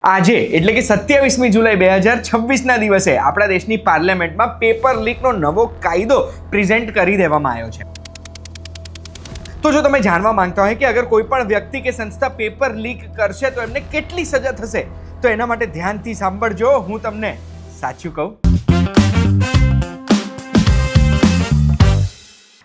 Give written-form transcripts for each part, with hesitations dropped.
આજે એટલે કે 27મી જુલાઈ 2026ના દિવસે આપણા દેશની પાર્લામેન્ટમાં પેપર લીકનો નવો કાયદો પ્રેઝન્ટ કરી દેવામાં આવ્યો છે। તો જો તમે જાણવા માંગતા હોય કે અગર કોઈ પણ વ્યક્તિ કે સંસ્થા પેપર લીક કરશે તો એમને કેટલી સજા થશે, તો એના માટે ધ્યાનથી સાંભળજો, હું તમને સાચું કહું।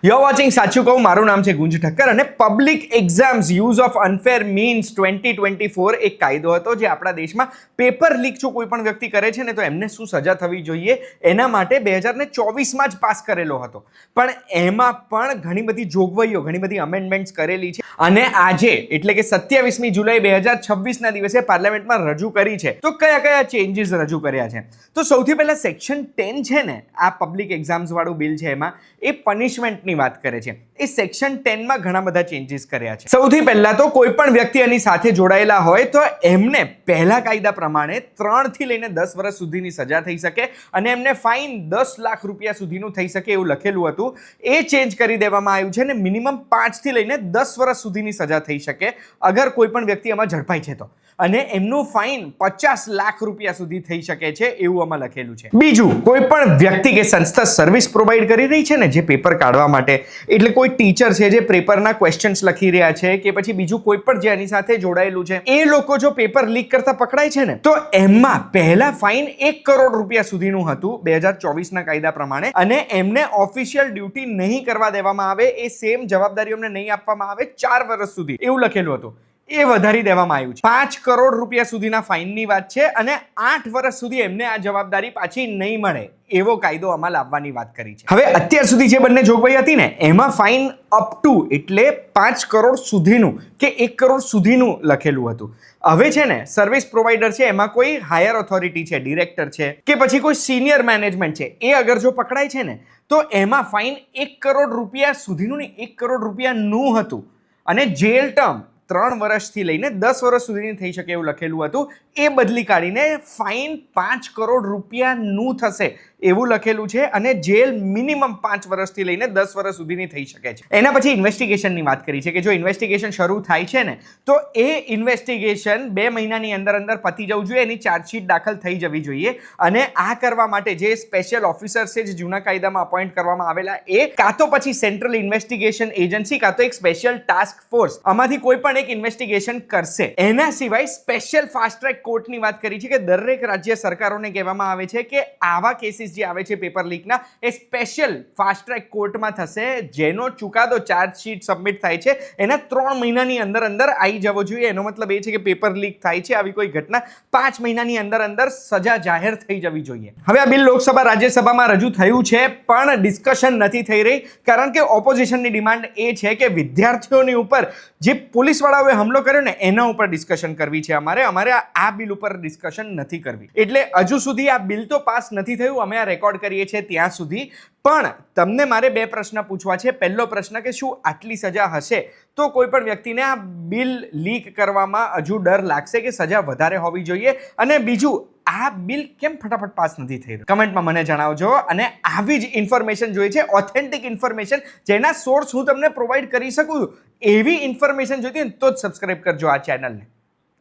You're watching સાચું કહું, મારું નામ છે ગુંજ ઠક્કર અને public exams use of unfair means 2024 એક કાયદો હતો જે આપણા દેશમાં પેપર લીક જો કોઈ પણ વ્યક્તિ કરે છે ને તો એમને શું સજા થવી જોઈએ એના માટે 2024માં જ પાસ કરેલો હતો, પણ એમાં પણ ઘણી બધી જોગવાઈઓ, ઘણી બધી અમેન્ડમેન્ટ્સ કરેલી છે અને આજે એટલે કે 27મી જુલાઈ 2026ના દિવસે પાર્લામેન્ટમાં રજૂ કરી છે। તો કયા કયા ચેન્જીસ રજૂ કર્યા છે? તો સૌથી પહેલા સેક્શન 10 છે ને, આ પબ્લિક એક્ઝામ્સ વાળું બિલ છે, એમાં એ પનિશમેન્ટની વાત કરે છે। એ સેક્શન 10માં ઘણા બધા ચેન્જીસ કર્યા છે। સૌથી પહેલા તો કોઈ પણ વ્યક્તિ એની સાથે જોડાયેલા હોય તો એમને પહેલા કાયદા પ્રમાણે 3 થી લઈને 10 વર્ષ સુધીની સજા થઈ શકે અને એમને ફાઇન 10 લાખ રૂપિયા સુધીનું થઈ શકે એવું લખેલું હતું, એ ચેન્જ કરી દેવામાં આવ્યું છે અને મિનિમમ 5 થી લઈને 10 વર્ષ સુધીની સજા થઈ શકે અગર કોઈ પણ વ્યક્તિ આમાં ઝડપાય છે તો, અને એમનું ફાઇન 50 લાખ રૂપિયા સુધી થઈ શકે છે એવું આમાં લખેલું છે। બીજું, કોઈ પણ વ્યક્તિ કે સંસ્થા સર્વિસ પ્રોવાઈડ કરી રહી છે ને જે પેપર કાઢવા માટે, એટલે કોઈ ટીચર છે જે પેપરના ક્વેશ્ચન્સ લખી રહ્યા છે કે પછી બીજું કોઈ પણ જે એની સાથે જોડાયેલું છે, એ લોકો જો પેપર લીક કરતા પકડાય છે ને તો એમાં પહેલા ફાઇન 1 કરોડ રૂપિયા સુધીનું હતું 2024ના કાયદા પ્રમાણે, અને એમને ઓફિશિયલ ડ્યુટી નહીં કરવા દેવામાં આવે, એ સેમ જવાબદારી એમને નહીં આપવામાં આવે 4 વર્ષ સુધી એવું લખેલું હતું, એ વધારી દેવામાં આવ્યું છે। 5 કરોડ રૂપિયા સુધીના ફાઇનની વાત છે અને 8 વર્ષ સુધી એમને આ જવાબદારી પાછી નહીં મળે એવો કાયદો આમાં લાવવાની વાત કરી છે। હવે અત્યાર સુધી જે બંને જોગવાઈ હતી ને એમાં ફાઇન અપ ટુ એટલે 5 કરોડ સુધીનું કે 1 કરોડ સુધીનું લખેલું હતું। હવે છે ને સર્વિસ પ્રોવાઈડર છે એમાં કોઈ હાયર ઓથોરિટી છે, ડિરેક્ટર છે કે પછી કોઈ સિનિયર મેનેજમેન્ટ છે, એ અગર જો પકડાય છે ને તો એમાં ફાઇન 1 કરોડ રૂપિયા સુધીનું ને 1 કરોડ રૂપિયાનું હતું અને જેલ ટર્મ 3 વર્ષથી લઈને 10 વર્ષ સુધીની થઈ શકે એવું લખેલું હતું, એ બદલી કાઢીને ફાઇન 5 કરોડ રૂપિયાનું થશે એવું લખેલું છે અને જેલ મિનિમમ 5 વર્ષથી લઈને 10 વર્ષ સુધીની થઈ શકે છે। એના પછી ઇન્વેસ્ટિગેશનની વાત કરી છે કે જો ઇન્વેસ્ટિગેશન શરૂ થાય છે ને તો એ ઇન્વેસ્ટિગેશન 2 મહિનાની અંદર પતી જવું જોઈએ, એની ચાર્જશીટ દાખલ થઈ જવી જોઈએ અને આ કરવા માટે જે સ્પેશિયલ ઓફિસર્સ છે જે જૂના કાયદામાં અપોઇન્ટ કરવામાં આવેલા, એ કાં તો પછી સેન્ટ્રલ ઇન્વેસ્ટિગેશન એજન્સી કાં તો એક સ્પેશિયલ ટાસ્ક ફોર્સ આમાંથી કોઈ પણ એક ઇન્વેસ્ટિગેશન કરશે। એના સિવાય સ્પેશિયલ ફાસ્ટ ટ્રેક કોર્ટની વાત કરી છે કે દરેક રાજ્ય સરકારોને કહેવામાં આવે છે કે આવા કેસીસ જે આવે છે પેપર લીકના એ સ્પેશિયલ ફાસ્ટ ટ્રેક કોર્ટમાં થશે, જેનો ચુકાદો ચાર્જશીટ સબમિટ થાય છે એના 3 મહિનાની અંદર આવી જવો જોઈએ। એનો મતલબ એ છે કે પેપર લીક થાય છે આવી કોઈ ઘટના 5 મહિનાની અંદર સજા જાહેર થઈ જવી જોઈએ। હવે આ બિલ લોકસભા રાજ્યસભામાં રજૂ થયું છે પણ ડિસ્કશન નથી થઈ રહી, કારણ કે ઓપોઝિશનની ડિમાન્ડ એ છે કે વિદ્યાર્થીઓની ઉપર જે પોલીસ વાળાઓએ હુમલો કર્યો ને એના ઉપર ડિસ્કશન કરવી છે અમારે આ બિલ ઉપર ડિસ્કશન નથી કરવી, એટલે હજુ સુધી આ બિલ તો પાસ નથી થયું, અમે આ રેકોર્ડ કરીએ છીએ ત્યાં સુધી। પણ તમને મારે 2 પ્રશ્ન પૂછવા છે। પહેલો પ્રશ્ન કે શું આટલી સજા હશે તો કોઈ પણ વ્યક્તિને આ બિલ લીક કરવામાં હજુ ડર લાગશે કે સજા વધારે હોવી જોઈએ? અને બીજું, આ બિલ કેમ ફટાફટ પાસ નથી થઈ રહ્યું? કમેન્ટમાં મને જણાવજો। અને આવી જ ઇન્ફોર્મેશન જોઈએ છે, ઓથેન્ટિક ઇન્ફોર્મેશન જેના સોર્સ હું તમને પ્રોવાઈડ કરી શકું, એવી ઇન્ફોર્મેશન જોઈતી હોય તો જ સબસ્ક્રાઇબ કરજો આ ચેનલને।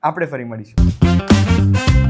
આપણે ફરી મળીશું।